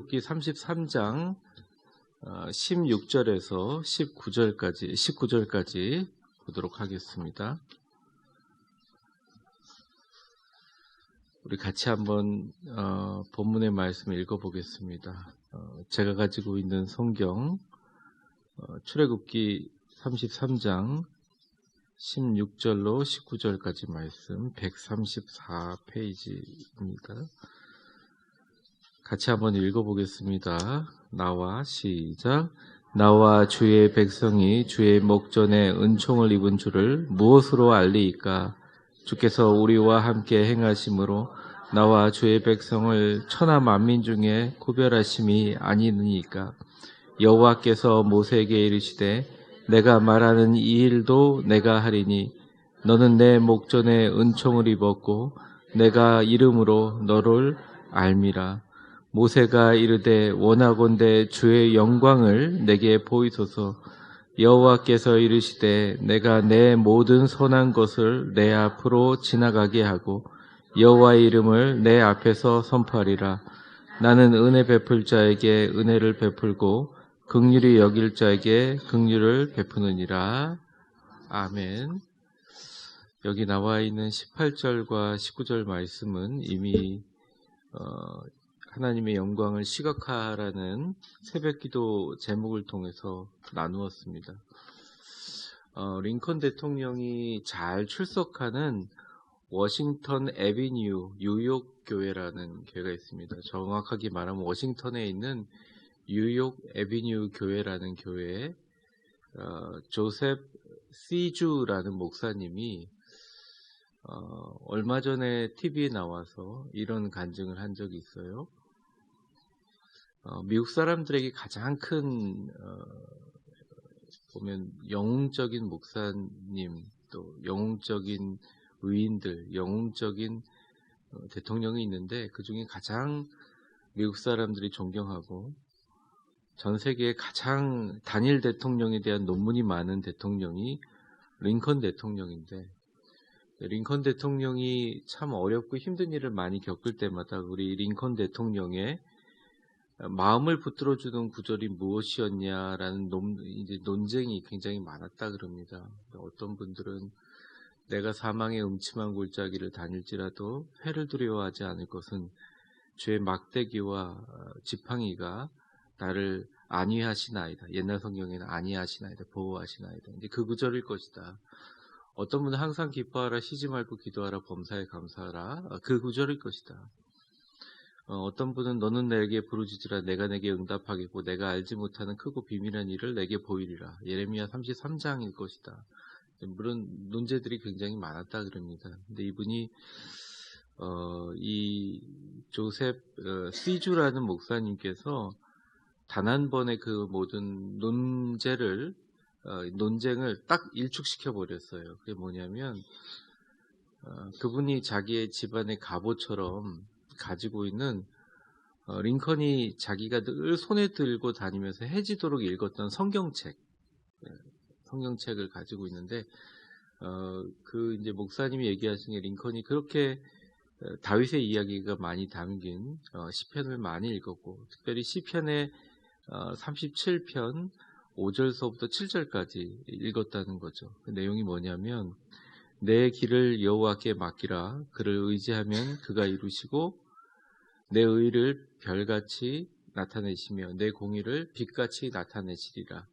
기 33장 16절에서 19절까지 보도록 하겠습니다. 우리 같이 한번 본문의 말씀을 읽어보겠습니다. 제가 가지고 있는 성경 출애굽기 33장 16절로 19절까지 말씀 134페이지입니다. 같이 한번 읽어보겠습니다. 나와 시작. 나와 주의 백성이 주의 목전에 은총을 입은 줄을 무엇으로 알리이까? 주께서 우리와 함께 행하심으로 나와 주의 백성을 천하 만민 중에 구별하심이 아니니까. 여호와께서 모세에게 이르시되 내가 말하는 이 일도 내가 하리니 너는 내 목전에 은총을 입었고 내가 이름으로 너를 알미라. 모세가 이르되 원하건대 주의 영광을 내게 보이소서. 여호와께서 이르시되 내가 내 모든 선한 것을 내 앞으로 지나가게 하고 여호와의 이름을 내 앞에서 선포하리라. 나는 은혜 베풀 자에게 은혜를 베풀고 긍휼히 여길 자에게 긍휼을 베푸느니라. 아멘. 여기 나와 있는 18절과 19절 말씀은 이미 하나님의 영광을 시각화하라는 새벽기도 제목을 통해서 나누었습니다. 링컨 대통령이 잘 출석하는 워싱턴 애비뉴 뉴욕 교회라는 교회가 있습니다. 정확하게 말하면 워싱턴에 있는 뉴욕 애비뉴 교회라는 교회에 조셉 시주라는 목사님이 얼마 전에 TV에 나와서 이런 간증을 한 적이 있어요. 미국 사람들에게 가장 큰 보면 영웅적인 목사님, 또 영웅적인 의인들, 영웅적인 대통령이 있는데 그 중에 가장 미국 사람들이 존경하고 전 세계에 가장 단일 대통령에 대한 논문이 많은 대통령이 링컨 대통령인데, 링컨 대통령이 참 어렵고 힘든 일을 많이 겪을 때마다 우리 링컨 대통령의 마음을 붙들어주는 구절이 무엇이었냐라는 논쟁이 굉장히 많았다 그럽니다. 어떤 분들은 내가 사망의 음침한 골짜기를 다닐지라도 해를 두려워하지 않을 것은 주의 막대기와 지팡이가 나를 안위하시나이다. 옛날 성경에는 안위하시나이다, 보호하시나이다. 이제 그 구절일 것이다. 어떤 분은 항상 기뻐하라, 쉬지 말고 기도하라, 범사에 감사하라. 그 구절일 것이다. 어떤 분은 너는 내게 부르짖으라, 내가 내게 응답하겠고 내가 알지 못하는 크고 비밀한 일을 내게 보이리라. 예레미야 33장일 것이다. 물론 논제들이 굉장히 많았다 그럽니다. 근데 이분이 이 조셉 시주라는 목사님께서 단 한 번의 그 모든 논쟁을 딱 일축시켜 버렸어요. 그게 뭐냐면 그분이 자기의 집안의 갑오처럼 가지고 있는 링컨이 자기가 늘 손에 들고 다니면서 해지도록 읽었던 성경책을 가지고 있는데 그 이제 목사님이 얘기하신 게 링컨이 그렇게 다윗의 이야기가 많이 담긴 시편을 많이 읽었고 특별히 시편의 37편 5절서부터 7절까지 읽었다는 거죠. 그 내용이 뭐냐면 내 길을 여호와께 맡기라. 그를 의지하면 그가 이루시고 내 의를 별같이 나타내시며 내 공의를 빛같이 나타내시리라.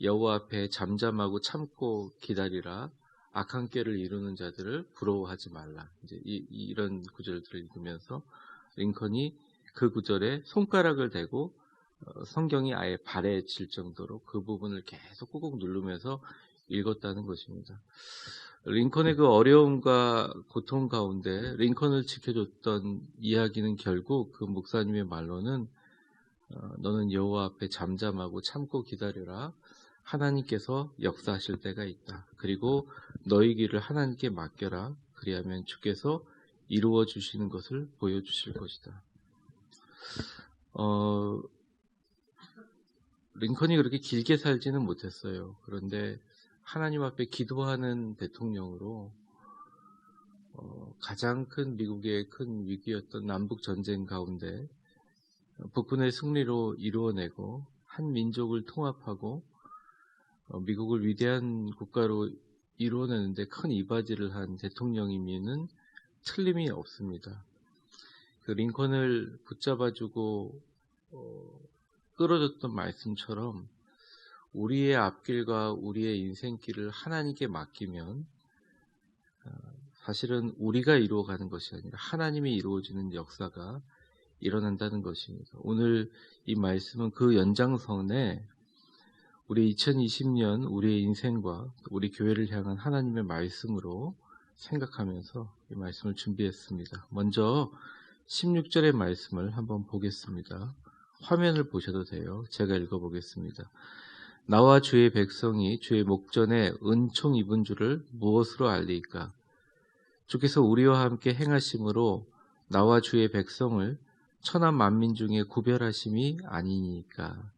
여호와 앞에 잠잠하고 참고 기다리라. 악한 꾀를 이루는 자들을 부러워하지 말라. 이제 이런 구절들을 읽으면서 링컨이 그 구절에 손가락을 대고 성경이 아예 발에 질 정도로 그 부분을 계속 꾹꾹 누르면서 읽었다는 것입니다. 링컨의 그 어려움과 고통 가운데 링컨을 지켜줬던 이야기는 결국 그 목사님의 말로는 너는 여호와 앞에 잠잠하고 참고 기다려라. 하나님께서 역사하실 때가 있다. 그리고 너희 길을 하나님께 맡겨라. 그리하면 주께서 이루어 주시는 것을 보여주실 것이다. 링컨이 그렇게 길게 살지는 못했어요. 그런데 하나님 앞에 기도하는 대통령으로 가장 큰 미국의 큰 위기였던 남북 전쟁 가운데 북군의 승리로 이루어내고 한 민족을 통합하고 미국을 위대한 국가로 이루어내는데 큰 이바지를 한 대통령이면은 틀림이 없습니다. 그 링컨을 붙잡아주고 끌어줬던 말씀처럼 우리의 앞길과 우리의 인생길을 하나님께 맡기면 사실은 우리가 이루어가는 것이 아니라 하나님이 이루어지는 역사가 일어난다는 것입니다. 오늘 이 말씀은 그 연장선에 우리 2020년 우리의 인생과 우리 교회를 향한 하나님의 말씀으로 생각하면서 이 말씀을 준비했습니다. 먼저 16절의 말씀을 한번 보겠습니다. 화면을 보셔도 돼요. 제가 읽어보겠습니다. 나와 주의 백성이 주의 목전에 은총 입은 줄을 무엇으로 알리까? 주께서 우리와 함께 행하심으로 나와 주의 백성을 천하 만민 중에 구별하심이 아니니까.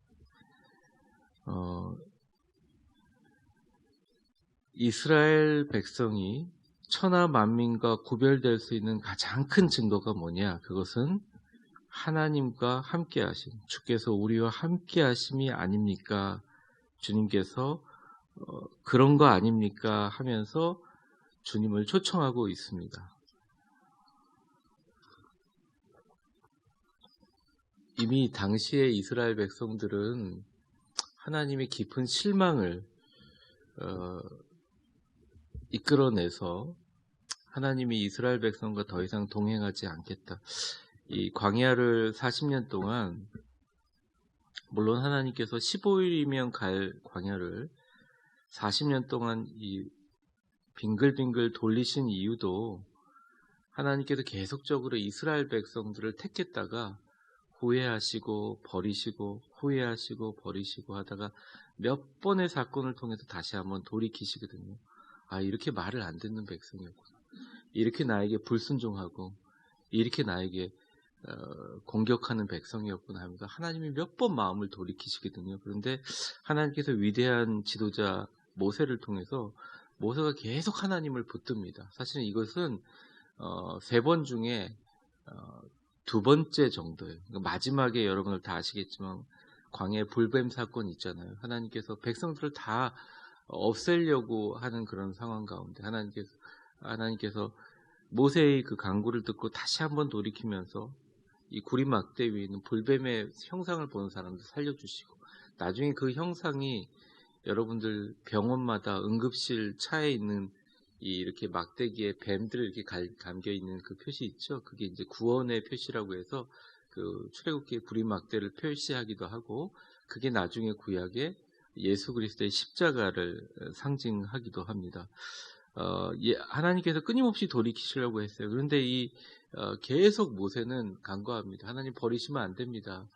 이스라엘 백성이 천하 만민과 구별될 수 있는 가장 큰 증거가 뭐냐? 그것은 하나님과 함께 하심, 주께서 우리와 함께 하심이 아닙니까? 주님께서 그런 거 아닙니까? 하면서 주님을 초청하고 있습니다. 이미 당시의 이스라엘 백성들은 하나님의 깊은 실망을 이끌어내서 하나님이 이스라엘 백성과 더 이상 동행하지 않겠다. 이 광야를 40년 동안 물론 하나님께서 15일이면 갈 광야를 40년 동안 이 빙글빙글 돌리신 이유도 하나님께서 계속적으로 이스라엘 백성들을 택했다가 후회하시고 버리시고 후회하시고 버리시고 하다가 몇 번의 사건을 통해서 다시 한번 돌이키시거든요. 아, 이렇게 말을 안 듣는 백성이었구나. 이렇게 나에게 불순종하고 이렇게 나에게 공격하는 백성이었구나 하면서 하나님이 몇 번 마음을 돌이키시거든요. 그런데 하나님께서 위대한 지도자 모세를 통해서 모세가 계속 하나님을 붙듭니다. 사실은 이것은 3번 중에 2번째 정도예요. 마지막에 여러분들 다 아시겠지만 광야의 불뱀 사건 있잖아요. 하나님께서 백성들을 다 없애려고 하는 그런 상황 가운데 하나님께서 모세의 그 간구를 듣고 다시 한번 돌이키면서 이 구리막대 위에 있는 불뱀의 형상을 보는 사람들 살려주시고 나중에 그 형상이 여러분들 병원마다 응급실 차에 있는 이렇게 막대기에 뱀들 이렇게 감겨 있는 그 표시 있죠. 그게 이제 구원의 표시라고 해서 그 출애굽기의 구리막대를 표시하기도 하고 그게 나중에 구약에 예수 그리스도의 십자가를 상징하기도 합니다. 하나님께서 끊임없이 돌이키시려고 했어요. 그런데 계속 모세는 간구합니다. 하나님 버리시면 안 됩니다.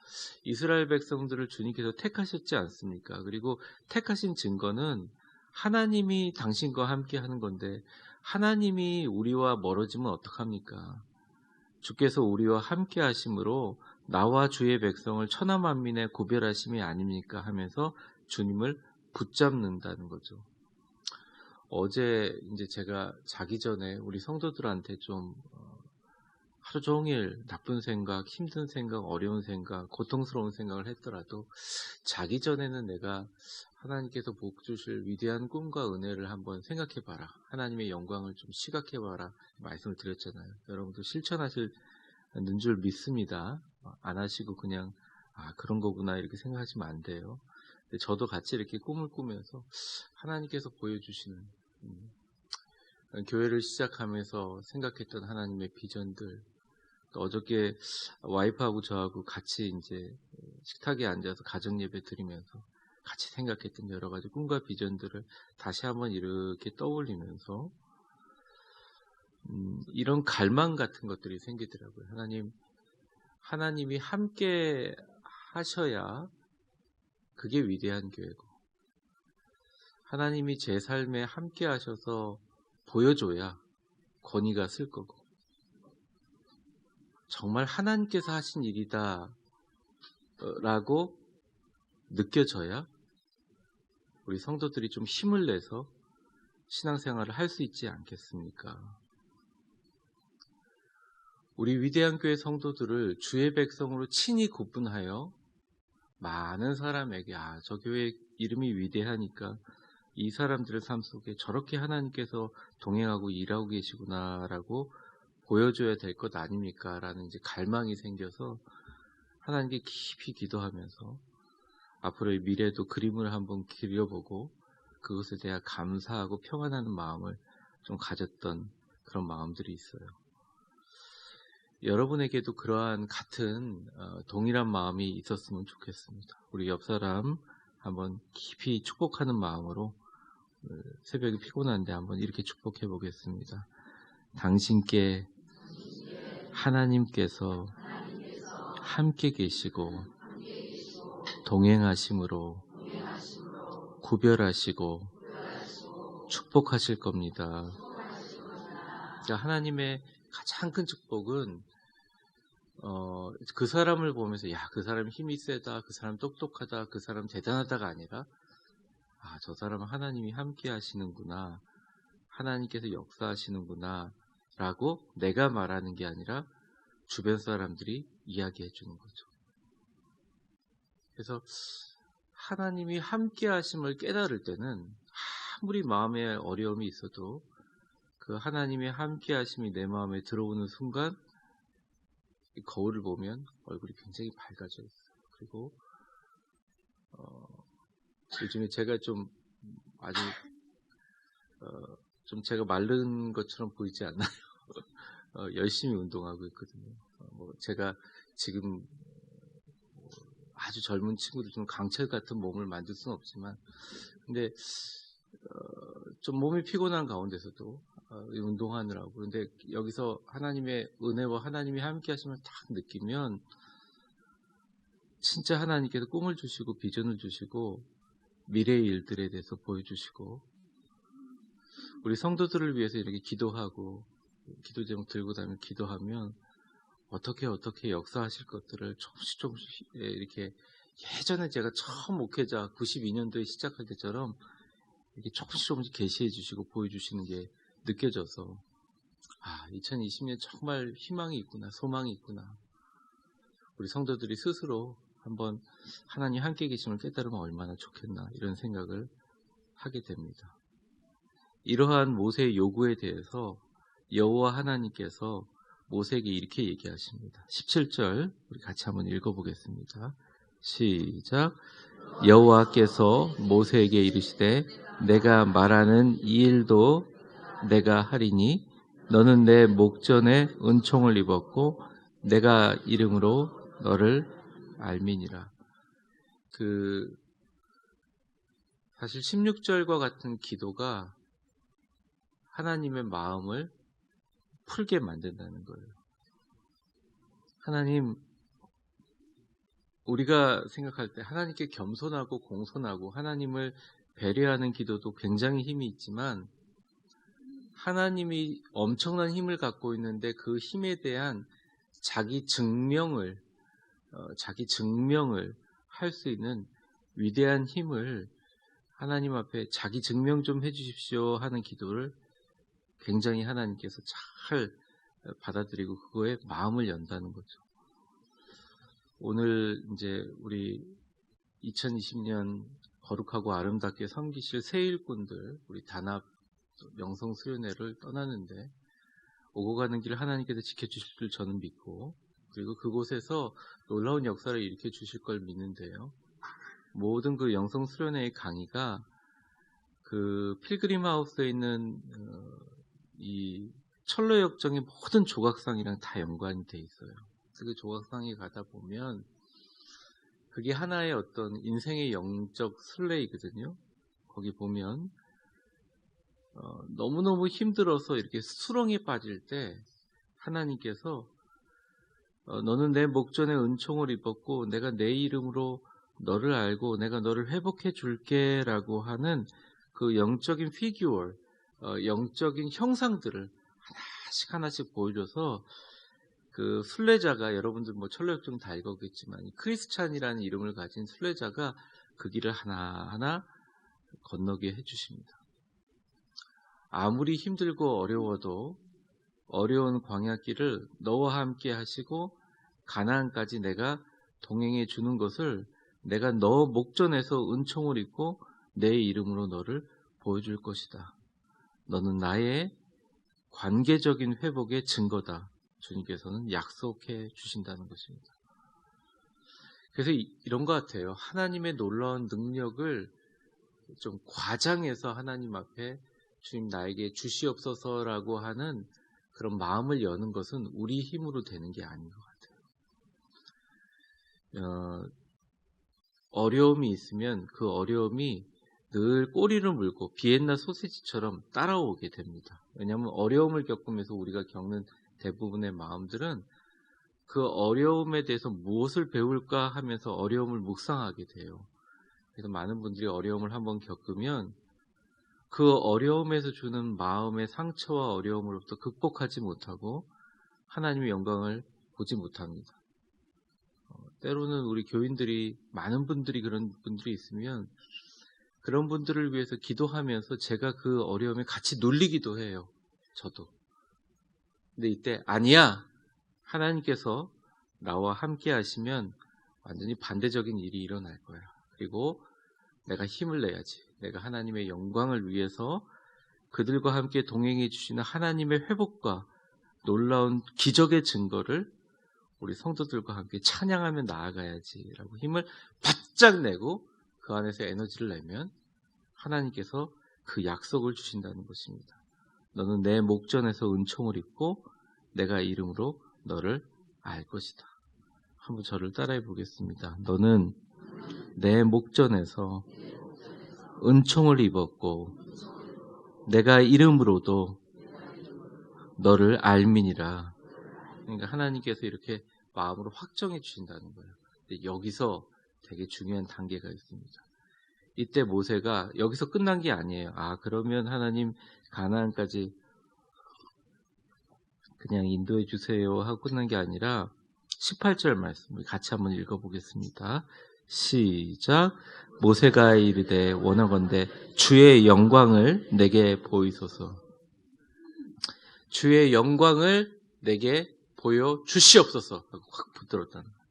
이스라엘 백성들을 주님께서 택하셨지 않습니까? 그리고 택하신 증거는 하나님이 당신과 함께 하는 건데 하나님이 우리와 멀어지면 어떡합니까? 주께서 우리와 함께 하심으로 나와 주의 백성을 천하 만민에 구별하심이 아닙니까? 하면서 주님을 붙잡는다는 거죠. 어제 이제 제가 자기 전에 우리 성도들한테 좀 하루 종일 나쁜 생각, 힘든 생각, 어려운 생각, 고통스러운 생각을 했더라도 자기 전에는 내가 하나님께서 복 주실 위대한 꿈과 은혜를 한번 생각해봐라. 하나님의 영광을 좀 시각해봐라. 말씀을 드렸잖아요. 여러분도 실천하실 줄 믿습니다. 안 하시고 그냥 그런 거구나 이렇게 생각하시면 안 돼요. 근데 저도 같이 이렇게 꿈을 꾸면서 하나님께서 보여주시는 교회를 시작하면서 생각했던 하나님의 비전들, 또 어저께 와이프하고 저하고 같이 이제 식탁에 앉아서 가정 예배 드리면서 같이 생각했던 여러 가지 꿈과 비전들을 다시 한번 이렇게 떠올리면서 이런 갈망 같은 것들이 생기더라고요. 하나님이 함께 하셔야 그게 위대한 교회고, 하나님이 제 삶에 함께 하셔서 보여줘야 권위가 쓸 거고, 정말 하나님께서 하신 일이다 라고 느껴져야 우리 성도들이 좀 힘을 내서 신앙생활을 할 수 있지 않겠습니까? 우리 위대한 교회 성도들을 주의 백성으로 친히 구분하여 많은 사람에게 저 교회 이름이 위대하니까 이 사람들의 삶 속에 저렇게 하나님께서 동행하고 일하고 계시구나라고 보여줘야 될 것 아닙니까? 라는 이제 갈망이 생겨서 하나님께 깊이 기도하면서 앞으로의 미래도 그림을 한번 그려보고 그것에 대한 감사하고 평안하는 마음을 좀 가졌던 그런 마음들이 있어요. 여러분에게도 그러한 같은 동일한 마음이 있었으면 좋겠습니다. 우리 옆 사람 한번 깊이 축복하는 마음으로 새벽이 피곤한데 한번 이렇게 축복해 보겠습니다. 당신께 하나님께서 함께 계시고 동행하심으로 구별하시고 축복하실 겁니다. 그러니까 하나님의 가장 큰 축복은 그 사람을 보면서 그 사람 힘이 세다, 그 사람 똑똑하다, 그 사람 대단하다가 아니라 저 사람은 하나님이 함께 하시는구나, 하나님께서 역사하시는구나 라고 내가 말하는 게 아니라 주변 사람들이 이야기해 주는 거죠. 그래서 하나님이 함께 하심을 깨달을 때는 아무리 마음에 어려움이 있어도 그 하나님의 함께 하심이 내 마음에 들어오는 순간 거울을 보면 얼굴이 굉장히 밝아져 있어요. 그리고 요즘에 제가 좀 아주 좀 제가 마른 것처럼 보이지 않나요? 열심히 운동하고 있거든요. 제가 지금 아주 젊은 친구들 좀 강철 같은 몸을 만들 수는 없지만, 근데 좀 몸이 피곤한 가운데서도 운동하느라고. 그런데 여기서 하나님의 은혜와 하나님이 함께 하심을 딱 느끼면 진짜 하나님께서 꿈을 주시고 비전을 주시고 미래의 일들에 대해서 보여주시고 우리 성도들을 위해서 이렇게 기도하고 기도 제목 들고 다니면 기도하면 어떻게 역사하실 것들을 조금씩 이렇게 예전에 제가 처음 목회자 92년도에 시작할 때처럼 이렇게 조금씩 계시해 주시고 보여주시는 게 느껴져서 2020년 정말 희망이 있구나, 소망이 있구나. 우리 성도들이 스스로 한번 하나님 함께 계심을 깨달으면 얼마나 좋겠나 이런 생각을 하게 됩니다. 이러한 모세의 요구에 대해서 여호와 하나님께서 모세에게 이렇게 얘기하십니다. 17절 우리 같이 한번 읽어보겠습니다. 시작. 여호와께서 모세에게 이르시되 내가 말하는 이 일도 내가 하리니 너는 내 목전에 은총을 입었고 내가 이름으로 너를 알미니라. 사실 16절과 같은 기도가 하나님의 마음을 풀게 만든다는 거예요. 하나님, 우리가 생각할 때 하나님께 겸손하고 공손하고 하나님을 배려하는 기도도 굉장히 힘이 있지만 하나님이 엄청난 힘을 갖고 있는데 그 힘에 대한 자기 증명을 할 수 있는 위대한 힘을 하나님 앞에 자기 증명 좀 해주십시오 하는 기도를 굉장히 하나님께서 잘 받아들이고 그거에 마음을 연다는 거죠. 오늘 이제 우리 2020년 거룩하고 아름답게 섬기실 새 일꾼들, 우리 단합 영성 수련회를 떠나는데 오고 가는 길 하나님께서 지켜주실 줄 저는 믿고, 그리고 그곳에서 놀라운 역사를 일으켜 주실 걸 믿는데요. 모든 그 영성 수련회의 강의가 그 필그림 하우스에 있는 이 철로 역정의 모든 조각상이랑 다 연관이 돼 있어요. 그 조각상에 가다 보면 그게 하나의 어떤 인생의 영적 순례이거든요. 거기 보면 너무너무 힘들어서 이렇게 수렁에 빠질 때 하나님께서 너는 내 목전에 은총을 입었고 내가 내 이름으로 너를 알고 내가 너를 회복해 줄게 라고 하는 그 영적인 피규어, 영적인 형상들을 하나씩 보여줘서 그 순례자가, 여러분들 뭐 철로역정 다 읽었겠지만 크리스찬이라는 이름을 가진 순례자가 그 길을 하나하나 건너게 해주십니다. 아무리 힘들고 어려워도 어려운 광야길을 너와 함께 하시고 가나안까지 내가 동행해 주는 것을 내가 너 목전에서 은총을 입고 내 이름으로 너를 보여줄 것이다. 너는 나의 관계적인 회복의 증거다. 주님께서는 약속해 주신다는 것입니다. 그래서 이런 것 같아요. 하나님의 놀라운 능력을 좀 과장해서 하나님 앞에 주님 나에게 주시옵소서라고 하는 그런 마음을 여는 것은 우리 힘으로 되는 게 아닌 것 같아요. 어려움이 있으면 그 어려움이 늘 꼬리를 물고 비엔나 소시지처럼 따라오게 됩니다. 왜냐하면 어려움을 겪으면서 우리가 겪는 대부분의 마음들은 그 어려움에 대해서 무엇을 배울까 하면서 어려움을 묵상하게 돼요. 그래서 많은 분들이 어려움을 한번 겪으면 그 어려움에서 주는 마음의 상처와 어려움으로부터 극복하지 못하고 하나님의 영광을 보지 못합니다. 때로는 우리 교인들이 많은 분들이 그런 분들이 있으면 그런 분들을 위해서 기도하면서 제가 그 어려움에 같이 눌리기도 해요. 저도. 근데 이때 아니야. 하나님께서 나와 함께 하시면 완전히 반대적인 일이 일어날 거야. 그리고 내가 힘을 내야지. 내가 하나님의 영광을 위해서 그들과 함께 동행해 주시는 하나님의 회복과 놀라운 기적의 증거를 우리 성도들과 함께 찬양하며 나아가야지라고 힘을 바짝 내고 그 안에서 에너지를 내면 하나님께서 그 약속을 주신다는 것입니다. 너는 내 목전에서 은총을 입고 내가 이름으로 너를 알 것이다. 한번 저를 따라해 보겠습니다. 너는 내 목전에서 은총을 입었고 내가 이름으로도 너를 알미니라. 그러니까 하나님께서 이렇게 마음으로 확정해 주신다는 거예요. 근데 여기서 되게 중요한 단계가 있습니다. 이때 모세가 여기서 끝난 게 아니에요. 그러면 하나님 가나안까지 그냥 인도해 주세요 하고 끝난 게 아니라 18절 말씀을 같이 한번 읽어보겠습니다. 시작. 모세가 이르되 원하건대 주의 영광을 내게 보이소서. 주의 영광을 내게 보여 주시옵소서 하고 확 붙들었다는 거예요.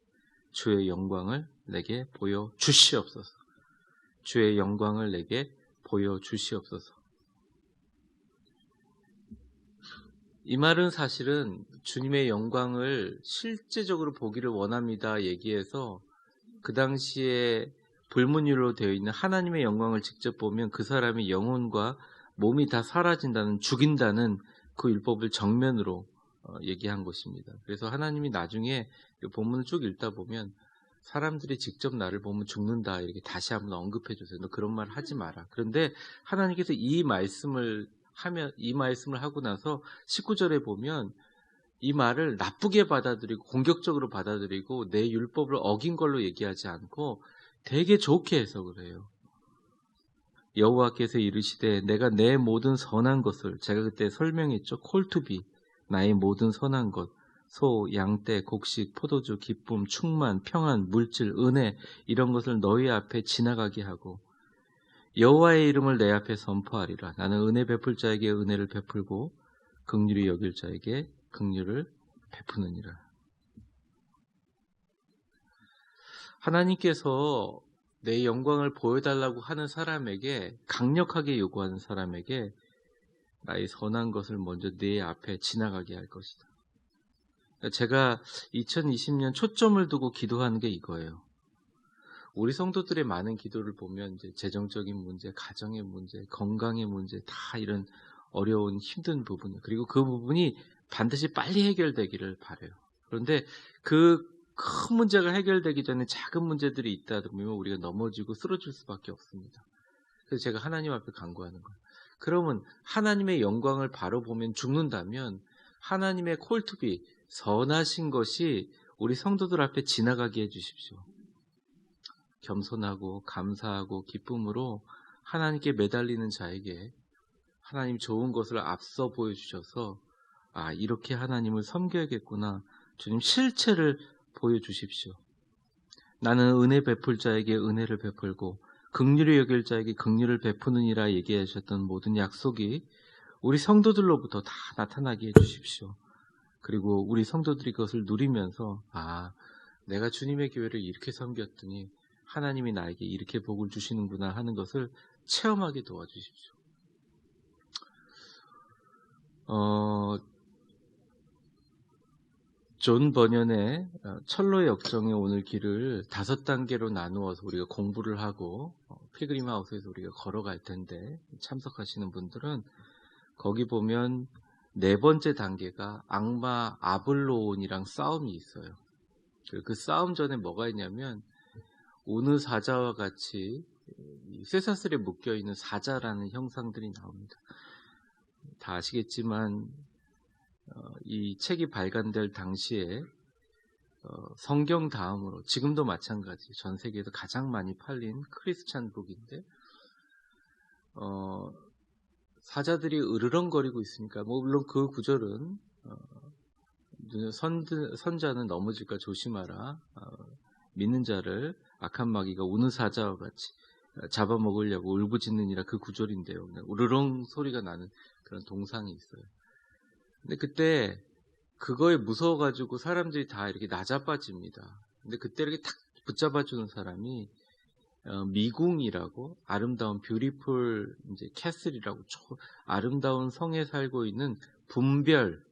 주의 영광을 내게 보여 주시옵소서. 주의 영광을 내게 보여 주시옵소서. 이 말은 사실은 주님의 영광을 실제적으로 보기를 원합니다 얘기해서 그 당시에 불문율로 되어 있는 하나님의 영광을 직접 보면 그 사람의 영혼과 몸이 다 사라진다는, 죽인다는 그 율법을 정면으로 얘기한 것입니다. 그래서 하나님이 나중에 본문을 쭉 읽다 보면 사람들이 직접 나를 보면 죽는다 이렇게 다시 한번 언급해 주세요. 너 그런 말 하지 마라. 그런데 하나님께서 이 말씀을 하고 나서 19절에 보면 이 말을 나쁘게 받아들이고 공격적으로 받아들이고 내 율법을 어긴 걸로 얘기하지 않고 되게 좋게 해석을 해요. 여호와께서 이르시되 내가 내 모든 선한 것을, 제가 그때 설명했죠. 콜투비, 나의 모든 선한 것, 소, 양떼, 곡식, 포도주, 기쁨, 충만, 평안, 물질, 은혜 이런 것을 너희 앞에 지나가게 하고 여호와의 이름을 내 앞에 선포하리라. 나는 은혜 베풀 자에게 은혜를 베풀고 긍휼히 여길 자에게 긍휼을 베푸느니라. 하나님께서 내 영광을 보여달라고 하는 사람에게, 강력하게 요구하는 사람에게 나의 선한 것을 먼저 내 앞에 지나가게 할 것이다. 제가 2020년 초점을 두고 기도하는 게 이거예요. 우리 성도들의 많은 기도를 보면 이제 재정적인 문제, 가정의 문제, 건강의 문제, 다 이런 어려운 힘든 부분, 그리고 그 부분이 반드시 빨리 해결되기를 바라요. 그런데 그 큰 문제가 해결되기 전에 작은 문제들이 있다 보면 우리가 넘어지고 쓰러질 수밖에 없습니다. 그래서 제가 하나님 앞에 간구하는 거예요. 그러면 하나님의 영광을 바로 보면 죽는다면 하나님의 콜투비, 선하신 것이 우리 성도들 앞에 지나가게 해주십시오. 겸손하고 감사하고 기쁨으로 하나님께 매달리는 자에게 하나님 좋은 것을 앞서 보여주셔서 이렇게 하나님을 섬겨야겠구나. 주님 실체를 보여주십시오. 나는 은혜 베풀 자에게 은혜를 베풀고 긍휼히 여길 자에게 긍휼을 베푸느니라 얘기하셨던 모든 약속이 우리 성도들로부터 다 나타나게 해주십시오. 그리고 우리 성도들이 그것을 누리면서 내가 주님의 교회를 이렇게 섬겼더니 하나님이 나에게 이렇게 복을 주시는구나 하는 것을 체험하게 도와주십시오. 존 버년의 철로의 역정에 오늘 길을 5단계로 나누어서 우리가 공부를 하고 필그림 하우스에서 우리가 걸어갈 텐데, 참석하시는 분들은 거기 보면 4번째 단계가 악마 아블로온이랑 싸움이 있어요. 그 싸움 전에 뭐가 있냐면 오느 사자와 같이 쇠사슬에 묶여있는 사자라는 형상들이 나옵니다. 다 아시겠지만 이 책이 발간될 당시에 성경 다음으로 지금도 마찬가지 전 세계에서 가장 많이 팔린 크리스찬 북인데 사자들이 으르렁거리고 있으니까 물론 그 구절은 선자는 넘어질까 조심하라, 믿는 자를 악한 마귀가 우는 사자와 같이 잡아먹으려고 울부짖느니라, 그 구절인데요. 으르렁 소리가 나는 그런 동상이 있어요. 근데 그때 그거에 무서워가지고 사람들이 다 이렇게 낮아빠집니다. 근데 그때 이렇게 탁 붙잡아주는 사람이 미궁이라고, 아름다운 뷰티풀 이제 캐슬이라고 아름다운 성에 살고 있는 분별,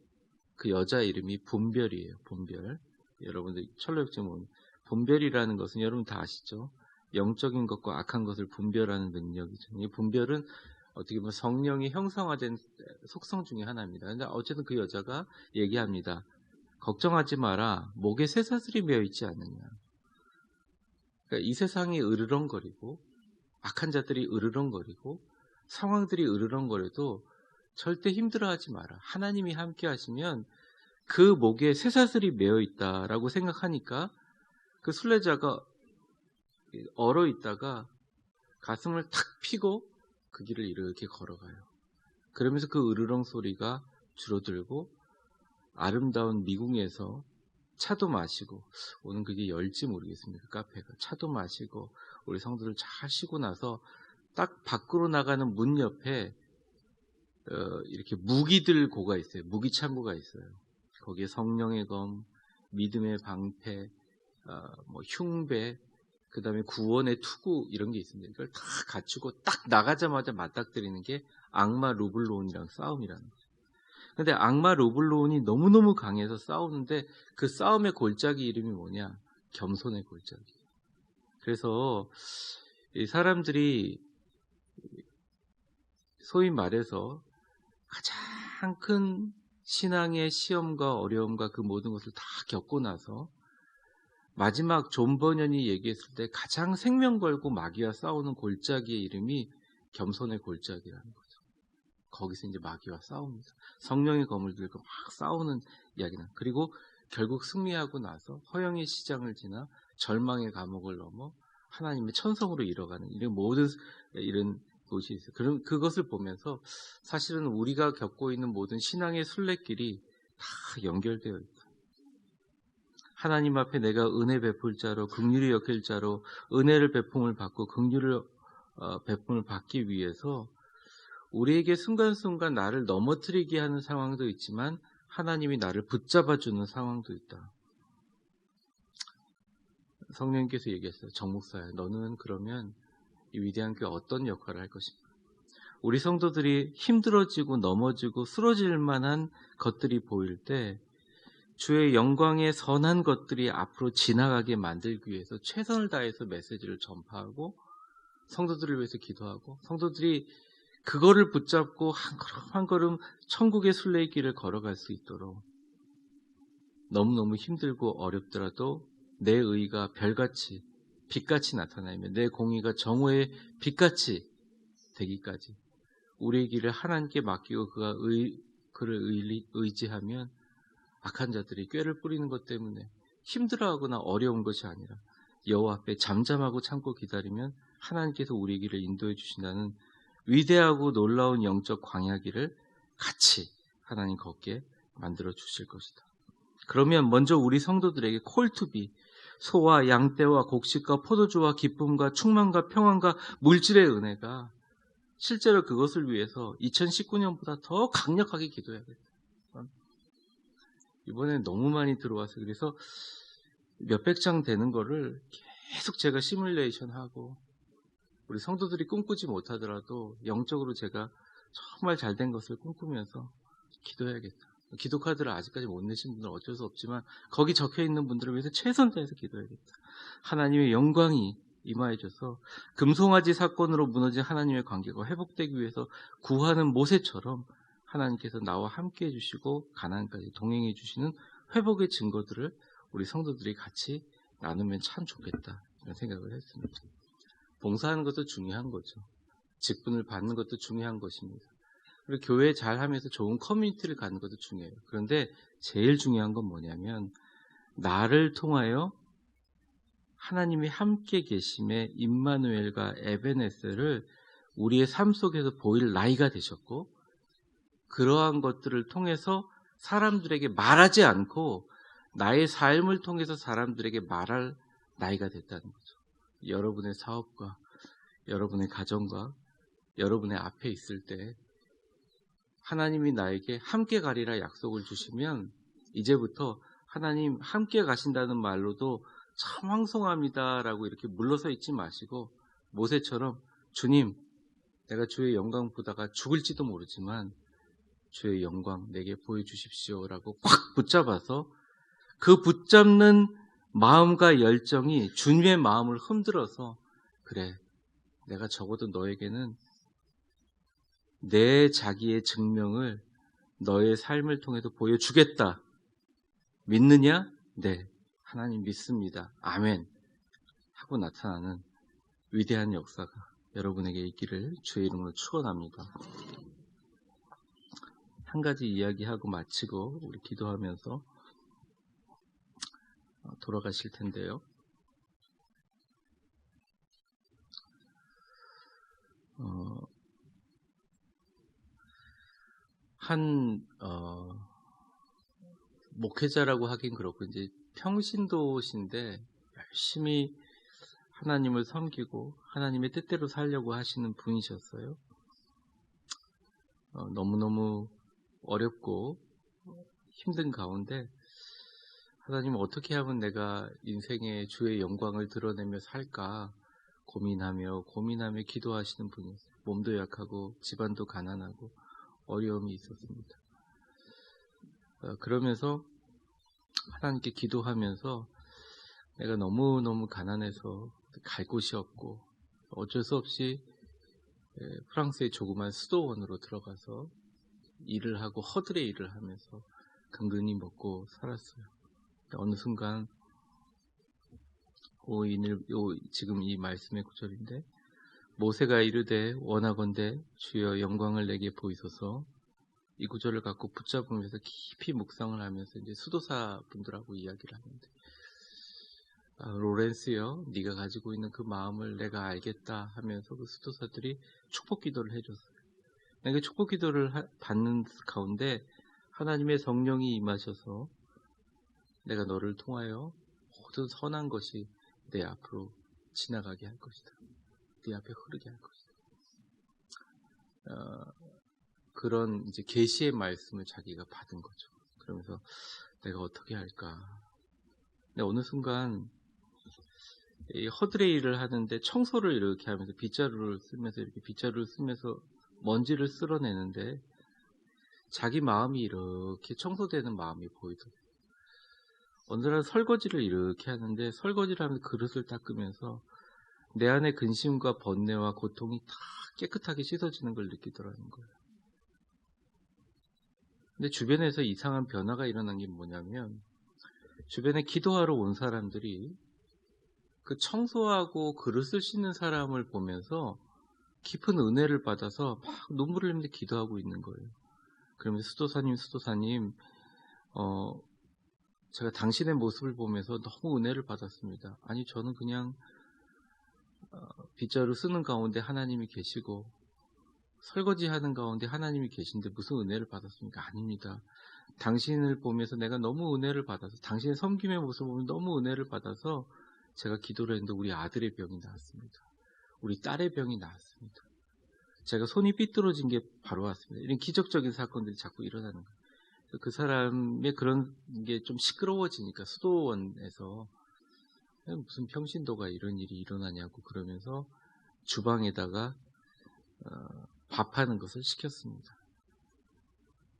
그 여자 이름이 분별이에요. 분별. 여러분들 철로역정 보면 분별이라는 것은 여러분 다 아시죠? 영적인 것과 악한 것을 분별하는 능력이죠. 이 분별은 어떻게 보면 성령이 형상화된 속성 중에 하나입니다. 근데 어쨌든 그 여자가 얘기합니다. 걱정하지 마라. 목에 쇠사슬이 매어 있지 않느냐. 그러니까 이 세상이 으르렁거리고 악한 자들이 으르렁거리고 상황들이 으르렁거려도 절대 힘들어하지 마라. 하나님이 함께 하시면 그 목에 쇠사슬이 매어 있다라고 생각하니까 그 순례자가 얼어 있다가 가슴을 탁 피고 그 길을 이렇게 걸어가요. 그러면서 그 으르렁 소리가 줄어들고 아름다운 미궁에서 차도 마시고, 오늘 그게 열지 모르겠습니다. 카페가 차도 마시고 우리 성도들 잘 쉬고 나서 딱 밖으로 나가는 문 옆에 이렇게 무기들 고가 있어요. 무기 창고가 있어요. 거기에 성령의 검, 믿음의 방패, 흉배, 그 다음에 구원의 투구 이런 게 있습니다. 이걸 다 갖추고 딱 나가자마자 맞닥뜨리는 게 악마 루블론이랑 싸움이라는 거죠. 근데 악마 루블론이 너무너무 강해서 싸우는데 그 싸움의 골짜기 이름이 뭐냐? 겸손의 골짜기. 그래서 이 사람들이 소위 말해서 가장 큰 신앙의 시험과 어려움과 그 모든 것을 다 겪고 나서 마지막 존 버년이 얘기했을 때 가장 생명 걸고 마귀와 싸우는 골짜기의 이름이 겸손의 골짜기라는 거죠. 거기서 이제 마귀와 싸웁니다. 성령의 검을 들고 막 싸우는 이야기는. 그리고 결국 승리하고 나서 허영의 시장을 지나 절망의 감옥을 넘어 하나님의 천성으로 이뤄가는 이런 모든 이런 곳이 있어요. 그럼 그것을 보면서 사실은 우리가 겪고 있는 모든 신앙의 순례길이 다 연결되어 있다. 하나님 앞에 내가 은혜 베풀 자로, 긍휼히 여길 자로 은혜를 베품을 받고 긍휼을 베품을 받기 위해서 우리에게 순간순간 나를 넘어뜨리게 하는 상황도 있지만 하나님이 나를 붙잡아주는 상황도 있다. 성령님께서 얘기했어요. 정목사야, 너는 그러면 이 위대한 교회 어떤 역할을 할 것인가? 우리 성도들이 힘들어지고 넘어지고 쓰러질 만한 것들이 보일 때 주의 영광의 선한 것들이 앞으로 지나가게 만들기 위해서 최선을 다해서 메시지를 전파하고 성도들을 위해서 기도하고 성도들이 그거를 붙잡고 한 걸음 한 걸음 천국의 순례의 길을 걸어갈 수 있도록 너무너무 힘들고 어렵더라도 내 의가 별같이 빛같이 나타나며 내 공의가 정오의 빛같이 되기까지 우리의 길을 하나님께 맡기고 그를 의지하면 악한 자들이 꾀를 뿌리는 것 때문에 힘들어하거나 어려운 것이 아니라 여호와 앞에 잠잠하고 참고 기다리면 하나님께서 우리 길을 인도해 주신다는 위대하고 놀라운 영적 광야길을 같이 하나님 걷게 만들어 주실 것이다. 그러면 먼저 우리 성도들에게 콜투비, 소와 양떼와 곡식과 포도주와 기쁨과 충만과 평안과 물질의 은혜가 실제로 그것을 위해서 2019년보다 더 강력하게 기도해야겠다. 이번에 너무 많이 들어와서 그래서 몇백 장 되는 거를 계속 제가 시뮬레이션하고 우리 성도들이 꿈꾸지 못하더라도 영적으로 제가 정말 잘된 것을 꿈꾸면서 기도해야겠다. 기도 카드를 아직까지 못 내신 분들은 어쩔 수 없지만 거기 적혀있는 분들을 위해서 최선 다해서 기도해야겠다. 하나님의 영광이 임하여져서 금송아지 사건으로 무너진 하나님의 관계가 회복되기 위해서 구하는 모세처럼 하나님께서 나와 함께 해주시고 가나안까지 동행해 주시는 회복의 증거들을 우리 성도들이 같이 나누면 참 좋겠다 이런 생각을 했습니다. 봉사하는 것도 중요한 거죠. 직분을 받는 것도 중요한 것입니다. 그리고 교회 잘하면서 좋은 커뮤니티를 갖는 것도 중요해요. 그런데 제일 중요한 건 뭐냐면 나를 통하여 하나님이 함께 계심의 임마누엘과 에베네셀을 우리의 삶 속에서 보일 나이가 되셨고 그러한 것들을 통해서 사람들에게 말하지 않고 나의 삶을 통해서 사람들에게 말할 나이가 됐다는 거죠. 여러분의 사업과 여러분의 가정과 여러분의 앞에 있을 때 하나님이 나에게 함께 가리라 약속을 주시면 이제부터 하나님 함께 가신다는 말로도 참 황송합니다라고 이렇게 물러서 있지 마시고 모세처럼 주님 내가 주의 영광 보다가 죽을지도 모르지만 주의 영광 내게 보여주십시오라고 꽉 붙잡아서 그 붙잡는 마음과 열정이 주님의 마음을 흔들어서 그래 내가 적어도 너에게는 내 자기의 증명을 너의 삶을 통해서 보여주겠다. 믿느냐? 네. 하나님 믿습니다. 아멘. 하고 나타나는 위대한 역사가 여러분에게 있기를 주의 이름으로 축원합니다. 한 가지 이야기하고 마치고 우리 기도하면서 돌아가실 텐데요. 목회자라고 하긴 그렇고 이제 평신도신데 열심히 하나님을 섬기고 하나님의 뜻대로 살려고 하시는 분이셨어요. 너무너무 어렵고 힘든 가운데 하나님 어떻게 하면 내가 인생의 주의 영광을 드러내며 살까 고민하며 기도하시는 분이었어요. 몸도 약하고 집안도 가난하고 어려움이 있었습니다. 그러면서 하나님께 기도하면서 내가 너무너무 가난해서 갈 곳이 없고 어쩔 수 없이 프랑스의 조그만 수도원으로 들어가서 일을 하고 허들의 일을 하면서 근근히 먹고 살았어요. 어느 순간 지금 이 말씀의 구절인데 모세가 이르되 원하건대 주여 영광을 내게 보이소서 이 구절을 갖고 붙잡으면서 깊이 묵상을 하면서 이제 수도사 분들하고 이야기를 하는데 로렌스요 네가 가지고 있는 그 마음을 내가 알겠다 하면서 그 수도사들이 축복 기도를 해줬어요. 그 축복 기도를 받는 가운데 하나님의 성령이 임하셔서 내가 너를 통하여 모든 선한 것이 내 앞으로 지나가게 할 것이다. 네 앞에 흐르게 할 것이다. 그런 이제 계시의 말씀을 자기가 받은 거죠. 그러면서 내가 어떻게 할까? 근데 어느 순간 이 허드레 일을 하는데 청소를 이렇게 하면서 빗자루를 쓰면서 먼지를 쓸어내는데 자기 마음이 이렇게 청소되는 마음이 보이더라고요. 어느 날 설거지를 이렇게 하는데 설거지를 하면서 그릇을 닦으면서 내 안의 근심과 번뇌와 고통이 다 깨끗하게 씻어지는 걸 느끼더라는 거예요. 근데 주변에서 이상한 변화가 일어난 게 뭐냐면 주변에 기도하러 온 사람들이 그 청소하고 그릇을 씻는 사람을 보면서 깊은 은혜를 받아서 막 눈물을 흘리면서 기도하고 있는 거예요. 그러면서 수도사님 제가 당신의 모습을 보면서 너무 은혜를 받았습니다. 아니 저는 그냥 빗자루 쓰는 가운데 하나님이 계시고 설거지하는 가운데 하나님이 계신데 무슨 은혜를 받았습니까? 아닙니다. 당신을 보면서 내가 너무 은혜를 받아서 당신의 섬김의 모습을 보면 너무 은혜를 받아서 제가 기도를 했는데 우리 아들의 병이 나았습니다. 우리 딸의 병이 나았습니다. 제가 손이 삐뚤어진 게 바로 왔습니다. 이런 기적적인 사건들이 자꾸 일어나는 거예요. 그 사람의 그런 게 좀 시끄러워지니까 수도원에서 무슨 평신도가 이런 일이 일어나냐고 그러면서 주방에다가 밥하는 것을 시켰습니다.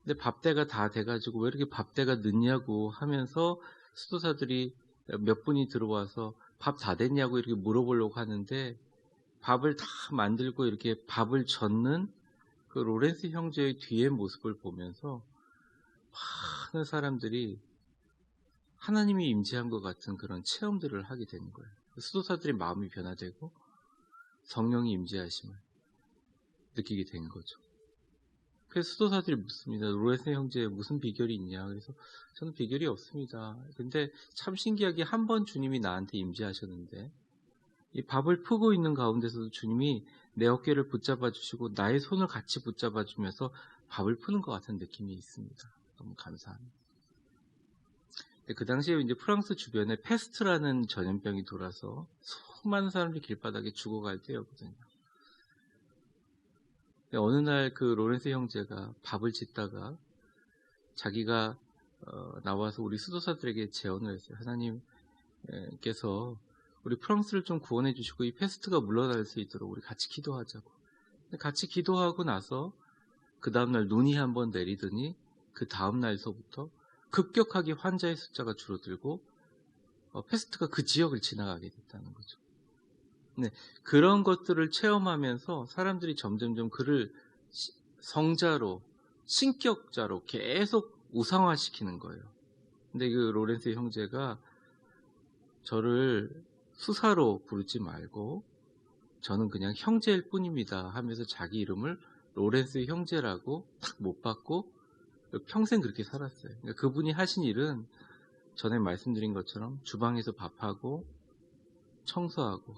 근데 밥대가 다 돼가지고 왜 이렇게 밥대가 늦냐고 하면서 수도사들이 몇 분이 들어와서 밥 다 됐냐고 이렇게 물어보려고 하는데 밥을 다 만들고 이렇게 밥을 젓는 그 로렌스 형제의 뒤의 모습을 보면서 많은 사람들이 하나님이 임재한 것 같은 그런 체험들을 하게 되는 거예요. 수도사들의 마음이 변화되고 성령이 임재하심을 느끼게 된 거죠. 그래서 수도사들이 묻습니다. 로렌스 형제 무슨 비결이 있냐? 그래서 저는 비결이 없습니다. 근데 참 신기하게 한 번 주님이 나한테 임재하셨는데 이 밥을 푸고 있는 가운데서도 주님이 내 어깨를 붙잡아 주시고 나의 손을 같이 붙잡아 주면서 밥을 푸는 것 같은 느낌이 있습니다. 너무 감사합니다. 그 당시에 이제 프랑스 주변에 페스트라는 전염병이 돌아서 수많은 사람들이 길바닥에 죽어갈 때였거든요. 어느 날 그 로렌스 형제가 밥을 짓다가 자기가 나와서 우리 수도사들에게 제언을 했어요. 하나님께서 우리 프랑스를 좀 구원해 주시고 이 페스트가 물러날 수 있도록 우리 같이 기도하자고. 같이 기도하고 나서 그 다음날 눈이 한번 내리더니 그 다음날서부터 급격하게 환자의 숫자가 줄어들고 페스트가 그 지역을 지나가게 됐다는 거죠. 네, 그런 것들을 체험하면서 사람들이 점점점 그를 성자로, 신격자로 계속 우상화시키는 거예요. 근데 그 로렌스 형제가 저를 수사로 부르지 말고 저는 그냥 형제일 뿐입니다 하면서 자기 이름을 로렌스 형제라고 딱 못 받고 평생 그렇게 살았어요. 그러니까 그분이 하신 일은 전에 말씀드린 것처럼 주방에서 밥하고 청소하고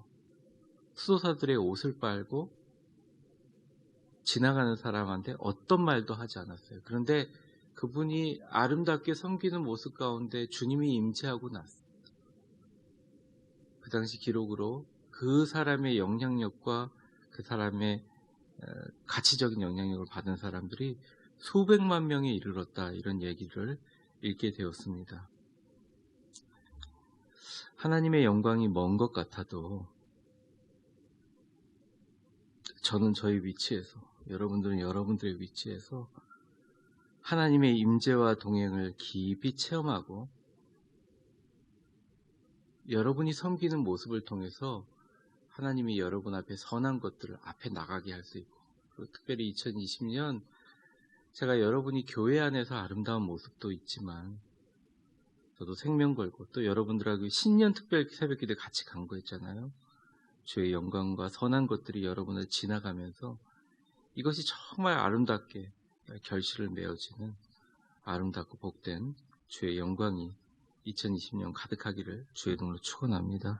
수도사들의 옷을 빨고 지나가는 사람한테 어떤 말도 하지 않았어요. 그런데 그분이 아름답게 섬기는 모습 가운데 주님이 임재하고 났어요. 그 당시 기록으로 그 사람의 영향력과 그 사람의 가치적인 영향력을 받은 사람들이 수백만 명에 이르렀다, 이런 얘기를 읽게 되었습니다. 하나님의 영광이 먼 것 같아도 저는 저희 위치에서, 여러분들은 여러분들의 위치에서 하나님의 임재와 동행을 깊이 체험하고 여러분이 섬기는 모습을 통해서 하나님이 여러분 앞에 선한 것들을 앞에 나가게 할 수 있고, 그리고 특별히 2020년 제가 여러분이 교회 안에서 아름다운 모습도 있지만 저도 생명 걸고 또 여러분들하고 신년 특별 새벽기도 같이 간구했잖아요. 주의 영광과 선한 것들이 여러분을 지나가면서 이것이 정말 아름답게 결실을 맺어지는 아름답고 복된 주의 영광이 2020년 가득하기를 주의 이름으로 축원합니다.